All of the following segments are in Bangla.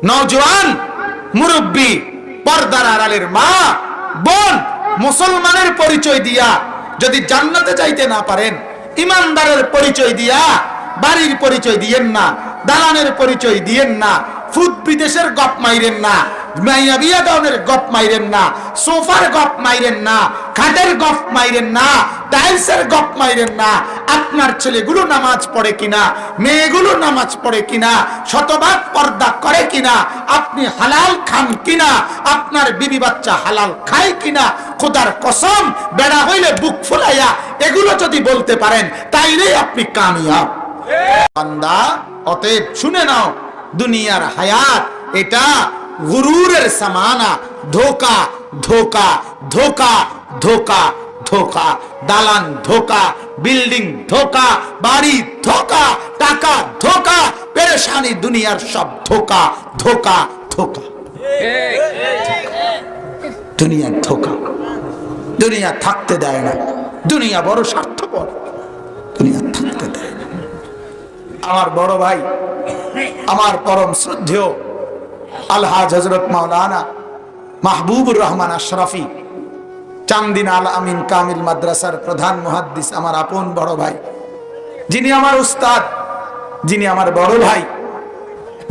নওজোয়ান, মুরব্বী, পর্দার আড়ালের মা, বোন, মুসলমানের পরিচয় দিয়া যদি জান্নাতে যাইতে না পারেন, ইমানদারের পরিচয় দিয়া বাড়ির পরিচয় দিয়েন না, দালানের পরিচয় দিয়েন না, ফুট বিদেশের গপ মাইরেন না, মাইয়া বিয়া দাউনের গপ মাইরেন না, সোফার গপ মাইরেন না, খাটের গপ মাইরেন না, টাইলসের গপ মাইরেন না। আপনার ছেলেগুলো নামাজ পড়ে কিনা, মেয়েগুলো নামাজ পড়ে কিনা, শতভাগ পর্দা করে কিনা, আপনি হালাল খান কিনা, আপনার বিবি বাচ্চা হালাল খায় কিনা, খোদার কসম বেড়া হইলে বুক ফুলাইয়া এগুলো যদি বলতে পারেন তাইলেই আপনি কামিয়াব বান্দা। অতএব শুনে নাও, দুনিয়ার হায়াত এটা গুরুরের সামানা, ধোকা ধোকা ধোকা ধোকা ধোকা, দালান ধোকা, বিল্ডিং ধোকা, বাড়ি ধোকা, টাকা ধোকা, পেরেশানি দুনিয়ার সব ধোকা ধোকা ধোকা। দুনিয়া ধোকা, দুনিয়া থাকতে দেয় না, দুনিয়া বড় স্বার্থপর, দুনিয়া থাকতে দেয় না। আমার বড় ভাই, আমার পরম শ্রদ্ধেয় আলহাজ হযরত মাওলানা মাহবুবুর রহমান আশরাফি, চান্দিনা আল আমিন কামিল মাদ্রাসার প্রধান মুহাদ্দিস, আমার আপন বড় ভাই, যিনি আমার উস্তাদ, যিনি আমার বড় ভাই,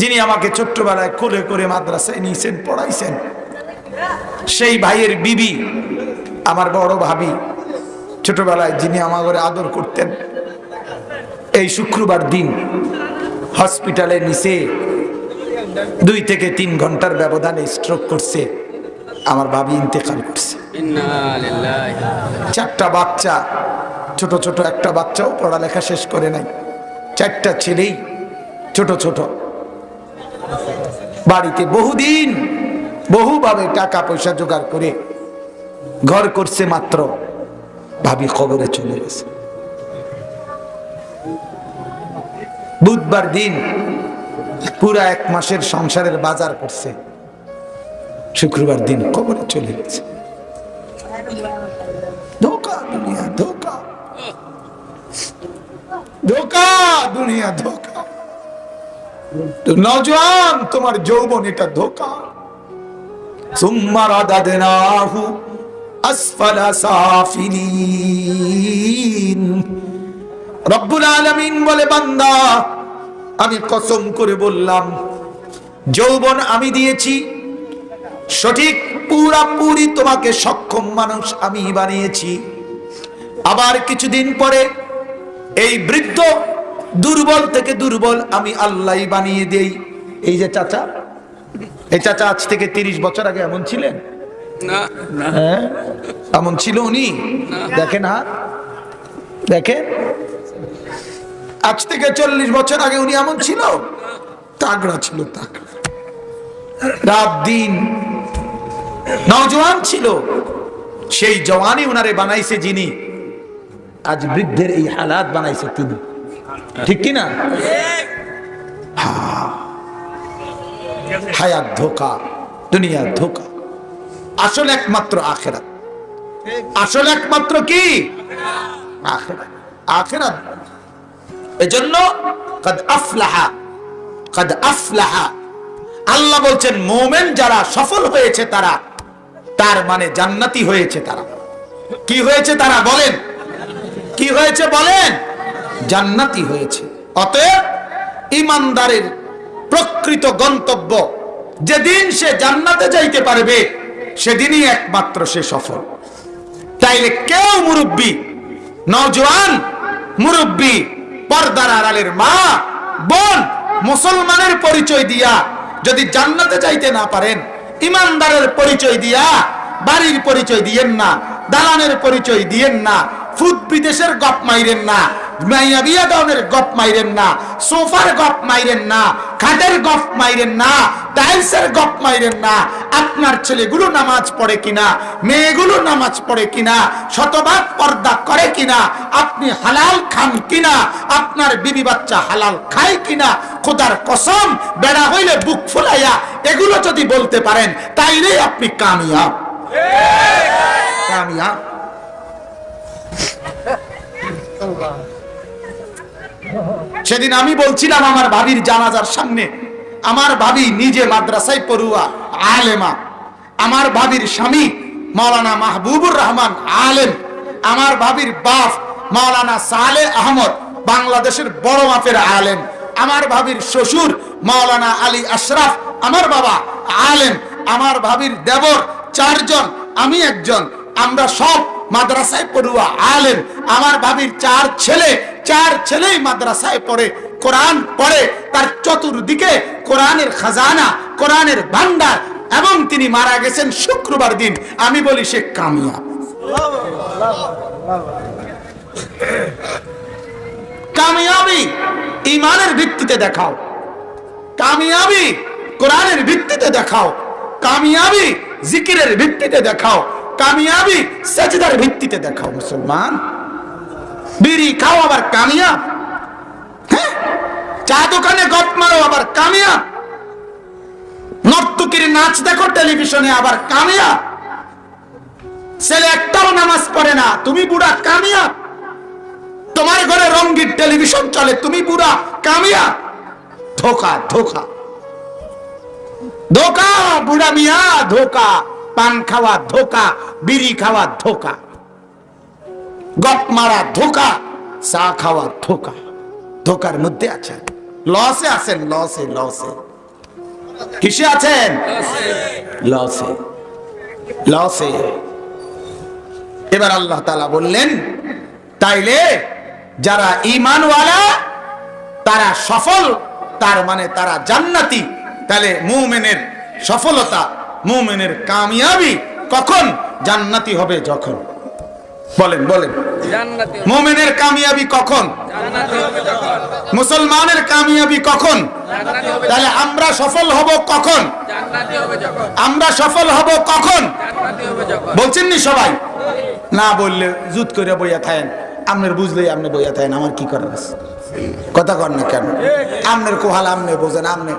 যিনি আমাকে ছোট্টবেলায় কোলে করে মাদ্রাসায় নিয়েছেন, পড়াইছেন, সেই ভাইয়ের বিবি, আমার বড় ভাবি, ছোটবেলায় যিনি আমার ঘরে আদর করতেন, এই শুক্রবার দিন হসপিটালে নিচে 2 থেকে 3 ঘন্টার ব্যবধানে স্ট্রোক করছে, আমার ভাবি ইন্তেকাল করছে। 4টা বাচ্চা, ছোট ছোট, একটা বাচ্চাও পড়ালেখা শেষ করে নাই, 4টা ছেলেই ছোট ছোট, বাড়িতে বহুদিন বহুভাবে টাকা পয়সা জোগাড় করে ঘর করছে, মাত্র ভাবি কবরে চলে গেছে। বুধবার দিন পুরা 1 মাসের সংসারের বাজার করছে, শুক্রবার দিন কবরে চলে গেছে। ধোকা দুনিয়া, ধোকা ধোকা দুনিয়া, ধোকা। নওজোয়ান, তোমার যৌবন এটা ধোকা। সুম্মা রাদাদনাহু আসফালা সাফিলিন। রব্বুল আলামিন বলে, বান্দা আমি কসম করে বললাম, যৌবন আমি দিয়েছি, সঠিক পুরাপুরি তোমাকে সক্ষম মানুষ আমি বানিয়েছি। আবার কিছুদিন পরে এই বৃদ্ধ দুর্বল থেকে দুর্বল আমি আল্লাহ বানিয়ে দেই। এই যে চাচা, এই চাচা আজ থেকে 30 বছর আগে এমন ছিলেন না? হ্যাঁ, এমন ছিল উনি? দেখেন হাত, দেখেন, আজ থেকে 40 বছর আগে উনি এমন ছিল? তাগড়া ছিল, তাগড়া, রাত দিন নওজোয়ান ছিল। সেই জওয়ানি উনারে বানাইছে যিনি, আজ বৃদ্ধের এই হালাত বানাইছে তিনি, ঠিক কিনা? হায়াত ধোকা, দুনিয়া ধোকা। আসল একমাত্র আখিরাত, আসল একমাত্র কি? আখিরাত, আখিরাত। এজন্য কদ আফলাহা, কদ আফলাহা, আল্লাহ বলছেন মুমিন যারা সফল হয়েছে তারা, তার মানে জান্নাতি হয়েছে তারা। কি হয়েছে তারা? বলেন, কি হয়েছে বলেন? জান্নাতি হয়েছে। অতএব ইমানদারের প্রকৃত গন্তব্য যেদিন সে জান্নাতে যাইতে পারবে সেদিনই একমাত্র সে সফল। তাইলে কেউ মুরব্বী, নওজোয়ান, মুরব্বী, পর্দার আড়ালের মা, বোন, মুসলমানের পরিচয় দিয়া যদি জান্নাতে যাইতে না পারেন, ইমানদারের পরিচয় দিয়া বাড়ির পরিচয় দিয়েন না, দালানের পরিচয় দিয়েন না, ফুট বিদেশের গপ মাইরেন না, মাইয়া বিয়া দাউনের গপ মাইরেন না, সোফার গপ মাইরেন না, খাটের গপ মাইরেন না, টাইলসের গপ মাইরেন না। আপনার ছেলেগুলো নামাজ পড়ে কিনা, মেয়েগুলো নামাজ পড়ে কিনা, শতভাগ পর্দা করে কিনা, আপনি হালাল খান কিনা, আপনার বিবি বাচ্চা হালাল খায় কিনা, খোদার কসম বেড়া হইলে বুক ফুলাইয়া এগুলো যদি বলতে পারেন তাইলেই আপনি কামিয়াব, কামিয়াব। সেদিন আমি বলছিলাম আমার ভাবির জানাজার সামনে, আমার ভাবি নিজে মাদ্রাসায় পড়ুয়া আলেমা, আমার ভাবির স্বামী মাওলানা মাহবুবুর রহমান আলেম, আমার ভাবির বাপ মাওলানা সালেহ আহমদ বাংলাদেশের বড় মাপের আলেম, আমার ভাবির শ্বশুর মাওলানা আলী আশরাফ আমার বাবা আলেম, আমার ভাবির দেবর 4 জন, আমি একজন, আমরা সব মাদ্রাসায় পড়ুয়া আলেম। আমার ভাবির 4 ছেলে, 4 ছেলেই মাদ্রাসায় পড়ে, কোরআন পড়ে, তার চতুর্দিকে কোরআনের খাজানা, কোরআনের ভান্ডার, এবং তিনি মারা গেছেন শুক্রবার দিন। আমি বলি সে কামিয়াব। কামিয়াবি ঈমানের ভিত্তিতে দেখাও, কামিয়াবি কোরআনের ভিত্তিতে দেখাও, কামিয়াবি জিকিরের ভিত্তিতে দেখাও, কামিয়াবি সেজদার ভিত্তিতে দেখাও। মুসলমান বিড়ি খাও আবার কামিয়াব, হ্যাঁ, চা দোকানে গপ মারো আবার কামিয়াব, নর্তকীর নাচ দেখো টেলিভিশনে আবার কামিয়াব, ছেলে একটাও নামাজ পড়ে না তুমি বুড়া কামিয়াব, তোমার ঘরে রঙিন টেলিভিশন চলে তুমি বুড়া কামিয়াব। ধোকা ধোকা ধোকা, বুড়া মিয়া ধোকা, পান খাওয়া ধোকা, বিড়ি খাওয়া ধোকা, গপ মারা ধোকা, চা খাওয়া ধোকা। ধোকার মধ্যে আছেন, লসে আছেন, লসে লসে। কিসে আছেন? লসে লসে। এবার আল্লাহ তাআলা বললেন, তাইলে যারা ঈমানওয়ালা তারা সফল, তার মানে তারা জান্নাতি। তাহলে মুমিনের সফলতা, মুমিনের কামিয়াবি কখন? জান্নাতি হবে যখন। বলেন বলেন, মুমিনের কামিয়াবি কখন? মুসলমানের কামিয়াবি কখন? তাহলে আমরা সফল হব কখন? আমরা সফল হব কখন? বলছেন নি সবাই? না বললে জুত করে বইয়া থাকেন, আপনার বুঝলেই আপনি বইয়া থাকেন, আমার কি করার আছে? কথা কর না কেন? আপনার কোহাল আপনি বোঝেন, আপনি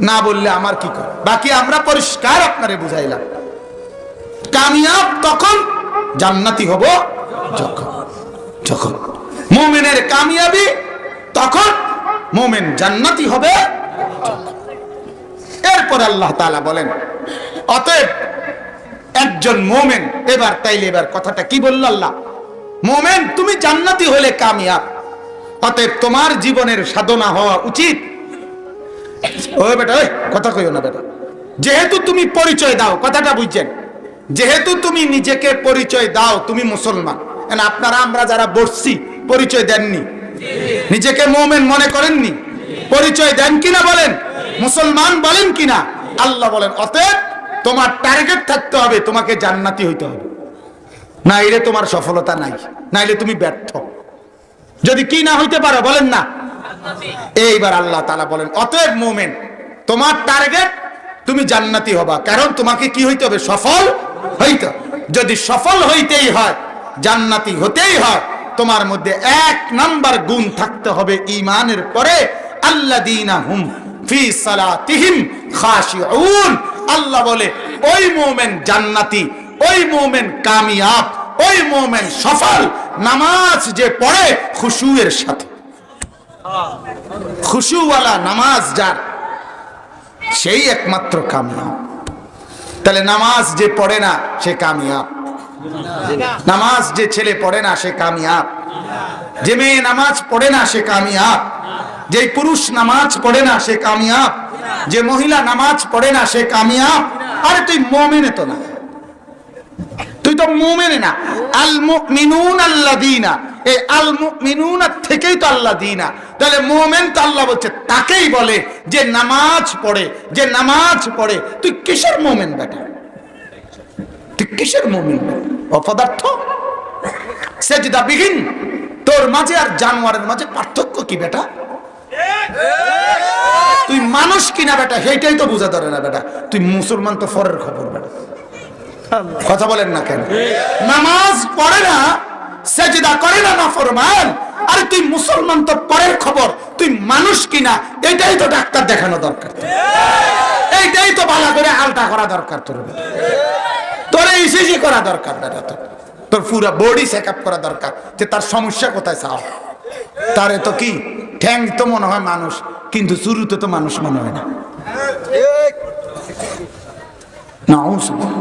না বললে আমার কি কর? বাকি আমরা পরিষ্কার আপনারে বুঝাইলাম। কামিয়াব তখন, জান্নাতি হব যখন। যখন মুমিনের কামিয়াবি তখন, মুমিন জান্নাতি হবে যখন। এরপর আল্লাহ তাআলা বলেন, অতএব একজন মুমিন, এবার তাইলে এবার কথাটা কি বলল আল্লাহ? মুমিন তুমি জান্নাতি হলে কামিয়াব, অতএব তোমার জীবনের সাধনা হওয়া উচিত। ও বেটা, ওই কথা কইও না বেটা, যেহেতু তুমি পরিচয় দাও, কথাটা বুঝছেন, যেহেতু তুমি নিজেকে পরিচয় দাও তুমি মুসলমান। আপনারা আমরা যারা বসছি পরিচয় দেননি, নিজেকে মুমিন মনে করেননি, পরিচয় দেন কিনা বলেন? মুসলমান বলেন কিনা? আল্লাহ বলেন, অতএব তোমার টার্গেট থাকতে হবে, তোমাকে জান্নাতি হইতে হবে, নাইলে তোমার সফলতা নাই, নাইলে তুমি ব্যর্থ। যদি কি না হইতে পারো বলেন না? এইবার আল্লাহ তাআলা বলেন, অতএব মুমিন তোমার টার্গেট তুমি জান্নাতি হবা, কারণ তোমাকে কি হইতে হবে? সফল হইতে। যদি সফল হইতেই হয়, জান্নাতি হতেই হয়, তোমার মধ্যে 1 নাম্বার গুণ থাকতে হবে ঈমানের পরে, আল্লাযীনা হুম ফি সালাতিহিম খাশিউন। আল্লাহ বলে ওই মুমিন জান্নাতি, ওই মুমিন কামিয়াব, ওই মুমিন সফল, নামাজ যে পড়ে খুশুয়ের সাথে। খুশুওয়ালা নামাজ যার, সেই একমাত্র কামিয়াব। তাহলে নামাজ যে পড়ে না সে কামিয়াব, নামাজ যে ছেলে পড়ে না সে কামিয়াব, যে মেয়ে নামাজ পড়ে না সে কামিয়াব, যে পুরুষ নামাজ পড়ে না সে কামিয়াব, যে মহিলা নামাজ পড়ে না সে কামিয়াব। আরে তুই মুমিনে তো না, তুই তো মুমিনে না। আল মুমিনুন আল্লাযীনা, এই আল মুমিনুন থেকেই তো আল্লাযীনা। তাহলে মুমিন তো আল্লাহ বলছে তাকেই বলে যে নামাজ পড়ে, যে নামাজ পড়ে। তুই কিসের মুমিন বেটা? তুই কিসের মুমিন? অপদার্থ, সেজদা বিহীন। তোর মাঝে আর জানোয়ারের মাঝে পার্থক্য কি বেটা? তুই মানুষ কিনা বেটা, সেইটাই তো বোঝা ধরে না বেটা। তুই মুসলমান তো ফরের খবর বেটা। কথা বলেন না কেন? নামাজ পড়ে না, সেজদা করে না, নাফরমান। আরে তুই মুসলমান তো পরের খবর, তুই মানুষ কিনা এটাই তো ডাক্তার দেখানো দরকার, এইটাই তো ভালো করে আলটা করা দরকার। তোর ইসিজি করা দরকার বেটা, তোর পুরো বডি চেক আপ করা দরকার যে তার সমস্যা কোথায় চাও। তারে তো কি ঠ্যাং তো মনে হয় মানুষ, কিন্তু শুরুতে তো মানুষ মনে হয় না। নাউজুবিল্লাহ।